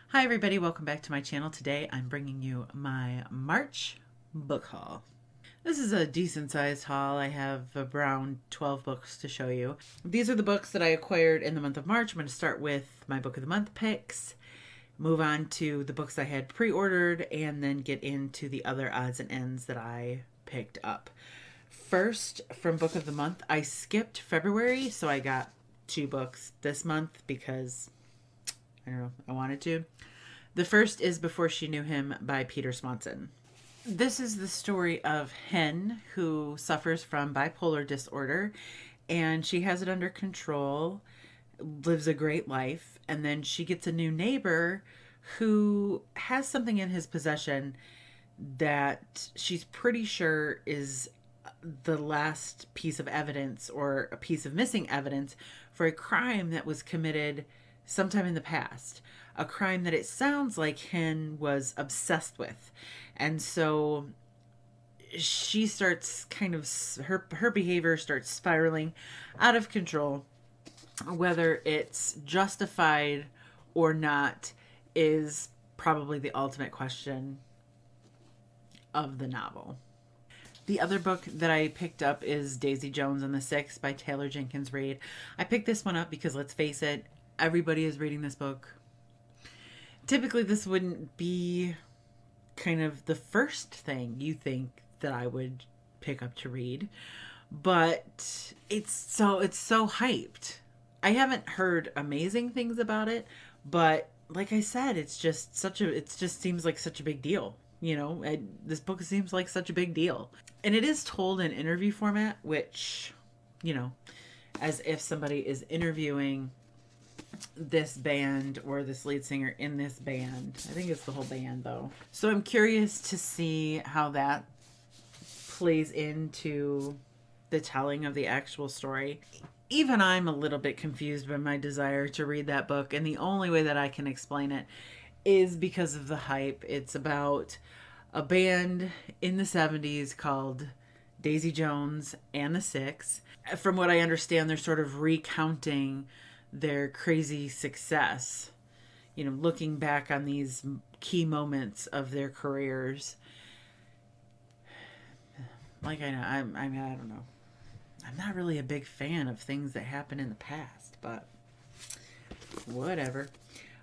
Hi everybody, welcome back to my channel. Today I'm bringing you my March book haul. This is a decent sized haul. I have around 12 books to show you. These are the books that I acquired in the month of March. I'm going to start with my book of the month picks, move on to the books I had pre-ordered, and then get into the other odds and ends that I picked up. First, from book of the month, I skipped February, so I got 2 books this month because I don't know, I wanted to. The first is Before She Knew Him by Peter Swanson. This is the story of Hen, who suffers from bipolar disorder, and she has it under control, lives a great life, and then she gets a new neighbor who has something in his possession that she's pretty sure is the last piece of evidence or a piece of missing evidence for a crime that was committed sometime in the past, a crime that it sounds like Hen was obsessed with. And so she starts kind of, her behavior starts spiraling out of control. Whether it's justified or not is probably the ultimate question of the novel. The other book that I picked up is Daisy Jones and the Six by Jenkins Reid. I picked this one up because, let's face it, everybody is reading this book. Typically, this wouldn't be kind of the first thing you think that I would pick up to read, but it's so hyped. I haven't heard amazing things about it, but like I said, it just seems like such a big deal. You know, this book seems like such a big deal. And it is told in interview format, which, you know, as if somebody is interviewing this band or this lead singer in this band. I think it's the whole band, though. So I'm curious to see how that plays into the telling of the actual story. Even I'm a little bit confused by my desire to read that book, and the only way that I can explain it is because of the hype. It's about a band in the 70s called Daisy Jones and the Six. From what I understand, they're sort of recounting their crazy success, you know, looking back on these key moments of their careers. Like, I don't know. I'm not really a big fan of things that happen in the past, but whatever.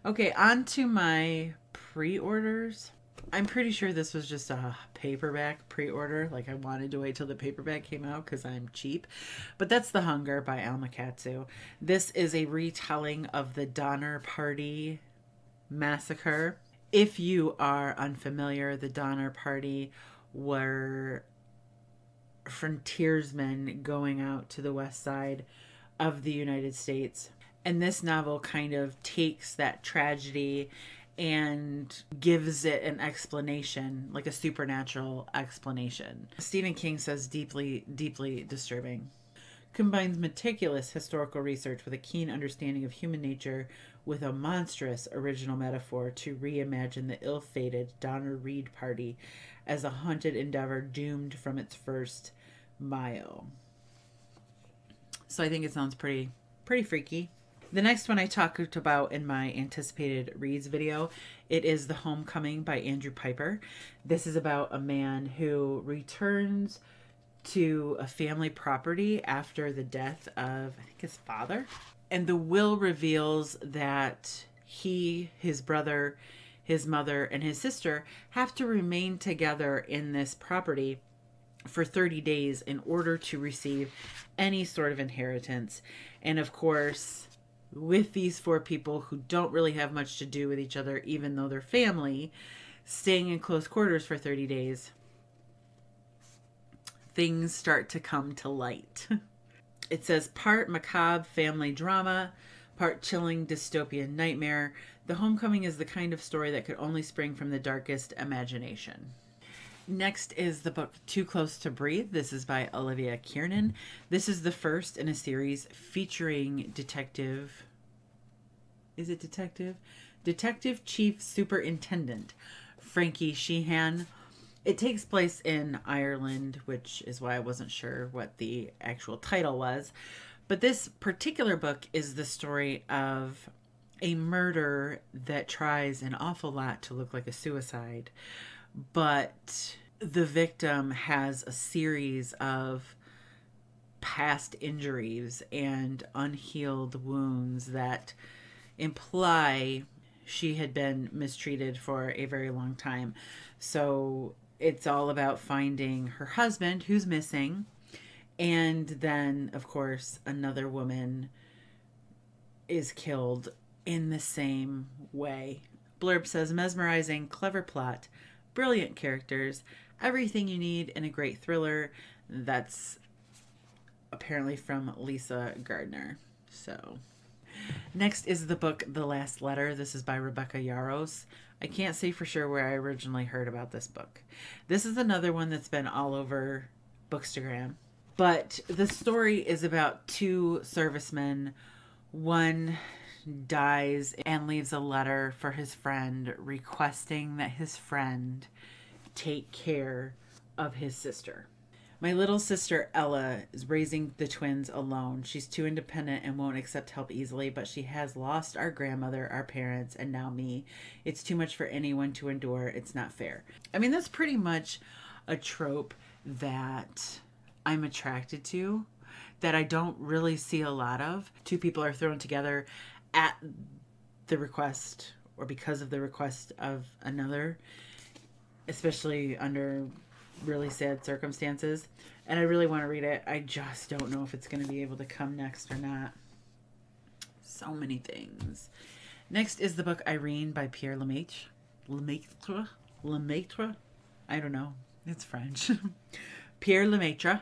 Okay, on to my pre-orders. I'm pretty sure this was just a paperback pre-order. Like, I wanted to wait till the paperback came out because I'm cheap. But that's The Hunger by Alma Katsu. This is a retelling of the Donner Party massacre. If you are unfamiliar, the Donner Party were frontiersmen going out to the west side of the United States. And this novel kind of takes that tragedy and gives it an explanation, like a supernatural explanation. Stephen King says deeply, deeply disturbing. Combines meticulous historical research with a keen understanding of human nature with a monstrous original metaphor to reimagine the ill-fated Donner Reid Party as a haunted endeavor doomed from its first mile. So I think it sounds pretty freaky. The next one I talked about in my anticipated reads video, it is The Homecoming by Andrew Pyper. This is about a man who returns to a family property after the death of, I think, his father. And the will reveals that he, his brother, his mother, and his sister have to remain together in this property for 30 days in order to receive any sort of inheritance. And of course, with these 4 people who don't really have much to do with each other, even though they're family, staying in close quarters for 30 days, things start to come to light. It says part macabre family drama, part chilling dystopian nightmare. The Homecoming is the kind of story that could only spring from the darkest imagination. Next is the book Too Close to Breathe. This is by Olivia Kiernan. This is the first in a series featuring Detective Chief Superintendent Frankie Sheehan. It takes place in Ireland, which is why I wasn't sure what the actual title was. But this particular book is the story of a murder that tries an awful lot to look like a suicide, but the victim has a series of past injuries and unhealed wounds that imply she had been mistreated for a very long time. So it's all about finding her husband, who's missing, and then, of course, another woman is killed in the same way. Blurb says, mesmerizing, clever plot, brilliant characters, everything you need in a great thriller. That's apparently from Lisa Gardner. So next is the book The Last Letter. This is by Rebecca Yarros. I can't say for sure where I originally heard about this book. This is another one that's been all over Bookstagram. But the story is about two servicemen. One dies and leaves a letter for his friend requesting that his friend take care of his sister. My little sister Ella is raising the twins alone. She's too independent and won't accept help easily, but she has lost our grandmother, our parents, and now me. It's too much for anyone to endure. It's not fair. I mean, that's pretty much a trope that I'm attracted to, that I don't really see a lot of. Two people are thrown together at the request or because of the request of another, especially under really sad circumstances. And I really want to read it. I just don't know if it's going to be able to come next or not. So many things. Next is the book Irene by Pierre LeMaitre. LeMaitre? I don't know. It's French. Pierre LeMaitre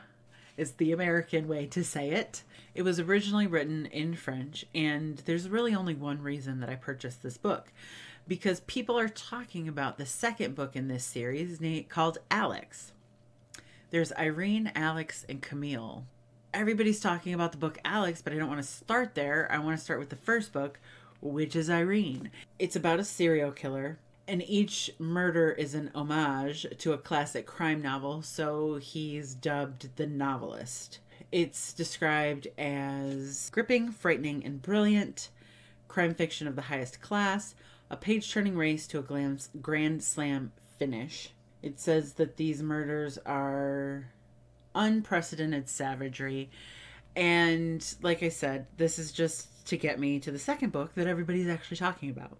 is the American way to say it. It was originally written in French, and there's really only one reason that I purchased this book, because people are talking about the second book in this series called Alex. There's Irene, Alex, and Camille. Everybody's talking about the book Alex, but I don't want to start there. I want to start with the first book, which is Irene. It's about a serial killer, and each murder is an homage to a classic crime novel, so he's dubbed the novelist. It's described as gripping, frightening, and brilliant, crime fiction of the highest class, a page-turning race to a grand slam finish. It says that these murders are unprecedented savagery. And like I said, this is just to get me to the second book that everybody's actually talking about.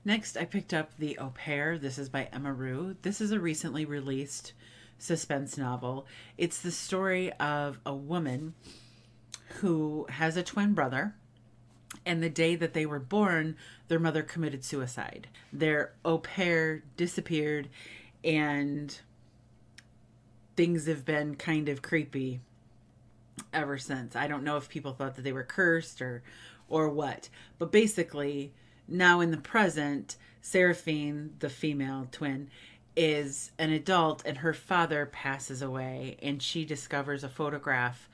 Next, I picked up The Au Pair. This is by Emma Rue. This is a recently released suspense novel. It's the story of a woman who has a twin brother. And the day that they were born, their mother committed suicide. Their au pair disappeared, and things have been kind of creepy ever since. I don't know if people thought that they were cursed or what. But basically, now in the present, Seraphine, the female twin, is an adult, and her father passes away, and she discovers a photograph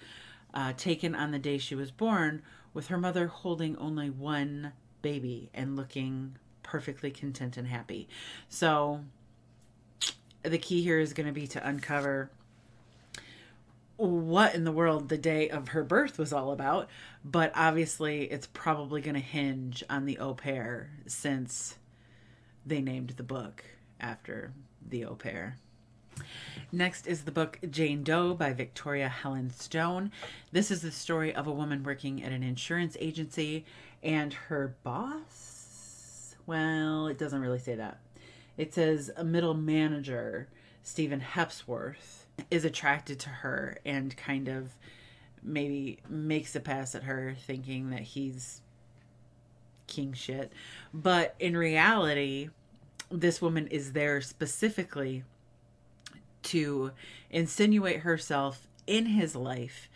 taken on the day she was born, with her mother holding only one baby and looking perfectly content and happy. So the key here is going to be to uncover what in the world the day of her birth was all about. But obviously it's probably going to hinge on the au pair, since they named the book after the au pair. Next is the book Jane Doe by Victoria Helen Stone. This is the story of a woman working at an insurance agency, and her boss, well, it doesn't really say that. It says a middle manager, Stephen Hepsworth, is attracted to her and kind of maybe makes a pass at her, thinking that he's king shit. But in reality, this woman is there specifically to insinuate herself in his life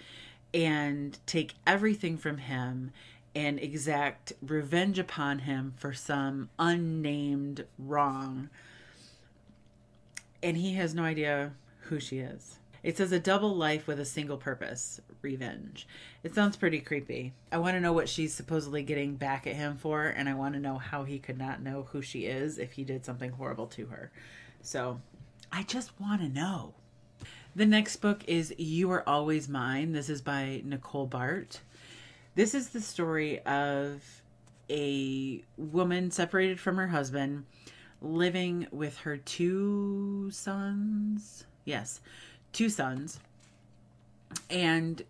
and take everything from him and exact revenge upon him for some unnamed wrong. And he has no idea who she is. It says a double life with a single purpose, revenge. It sounds pretty creepy. I want to know what she's supposedly getting back at him for, and I want to know how he could not know who she is if he did something horrible to her. So I just want to know. The next book is You Are Always Mine. This is by Nichole Baart. This is the story of a woman separated from her husband, living with her two sons. Yes, two sons. And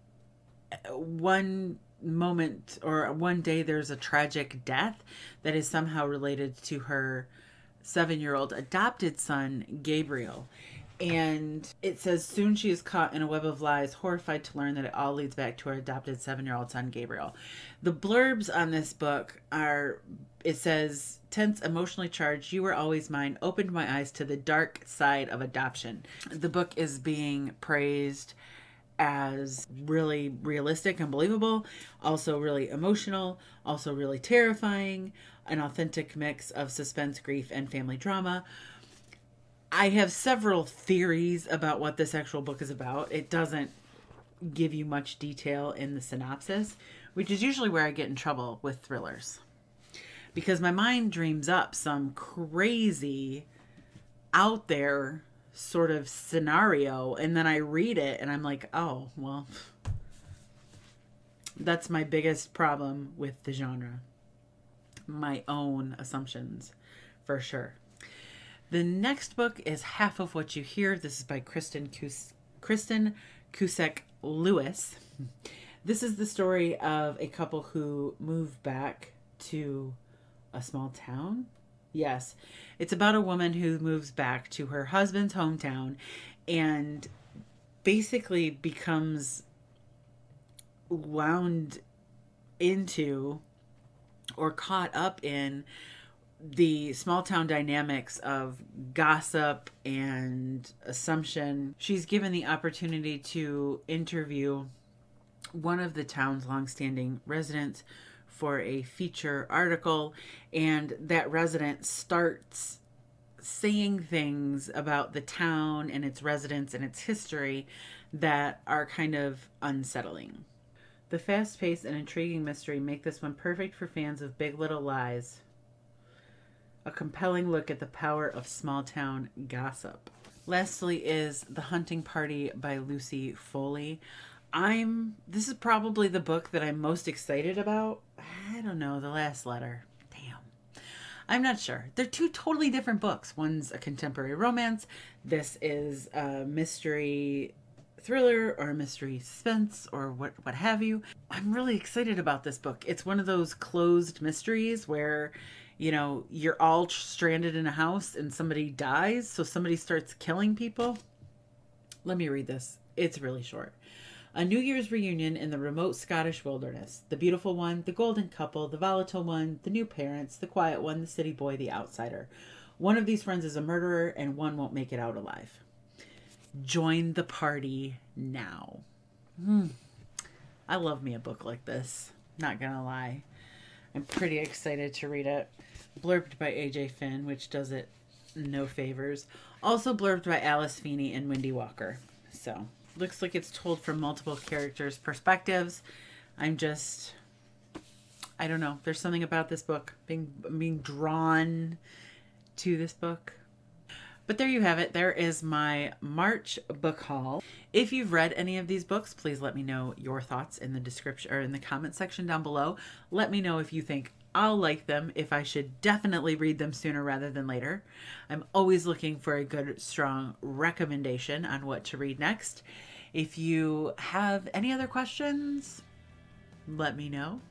one moment or one day there's a tragic death that is somehow related to her 7-year-old adopted son, Gabriel. And it says, soon she is caught in a web of lies, horrified to learn that it all leads back to her adopted 7-year-old son, Gabriel. The blurbs on this book are, it says, tense, emotionally charged, you were always mine, opened my eyes to the dark side of adoption. The book is being praised as really realistic and believable, also really emotional, also really terrifying, an authentic mix of suspense, grief, and family drama. I have several theories about what this actual book is about. It doesn't give you much detail in the synopsis, which is usually where I get in trouble with thrillers. Because my mind dreams up some crazy, out there sort of scenario, and then I read it and I'm like, oh, well, that's my biggest problem with the genre. My own assumptions, for sure. The next book is Half of What You Hear. This is by Kristyn Kusek Lewis. This is the story of a couple who move back to a small town. Yes, it's about a woman who moves back to her husband's hometown and basically becomes wound into or caught up in the small town dynamics of gossip and assumption. She's given the opportunity to interview one of the town's longstanding residents for a feature article, and that resident starts saying things about the town and its residents and its history that are kind of unsettling. The fast-paced and intriguing mystery make this one perfect for fans of Big Little Lies. A compelling look at the power of small-town gossip. Lastly is The Hunting Party by Lucy Foley. This is probably the book that I'm most excited about. I don't know, The Last Letter. Damn. I'm not sure. They're two totally different books. One's a contemporary romance. This is a mystery thriller or a mystery suspense or what have you. I'm really excited about this book. It's one of those closed mysteries where, you know, you're all stranded in a house and somebody dies, so somebody starts killing people. Let me read this. It's really short. A New Year's reunion in the remote Scottish wilderness. The beautiful one, the golden couple, the volatile one, the new parents, the quiet one, the city boy, the outsider. One of these friends is a murderer and one won't make it out alive. Join the party now. I love me a book like this. Not gonna lie. I'm pretty excited to read it. Blurbed by AJ Finn, which does it no favors. Also blurbed by Alice Feeney and Wendy Walker. So, looks like it's told from multiple characters' perspectives. I don't know. There's something about this book. Being drawn to this book. But there you have it. There is my March book haul. If you've read any of these books, please let me know your thoughts in the description or in the comment section down below. Let me know if you think I'll like them, if I should definitely read them sooner rather than later. I'm always looking for a good, strong recommendation on what to read next. If you have any other questions, let me know.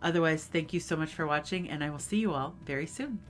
Otherwise, thank you so much for watching, and I will see you all very soon.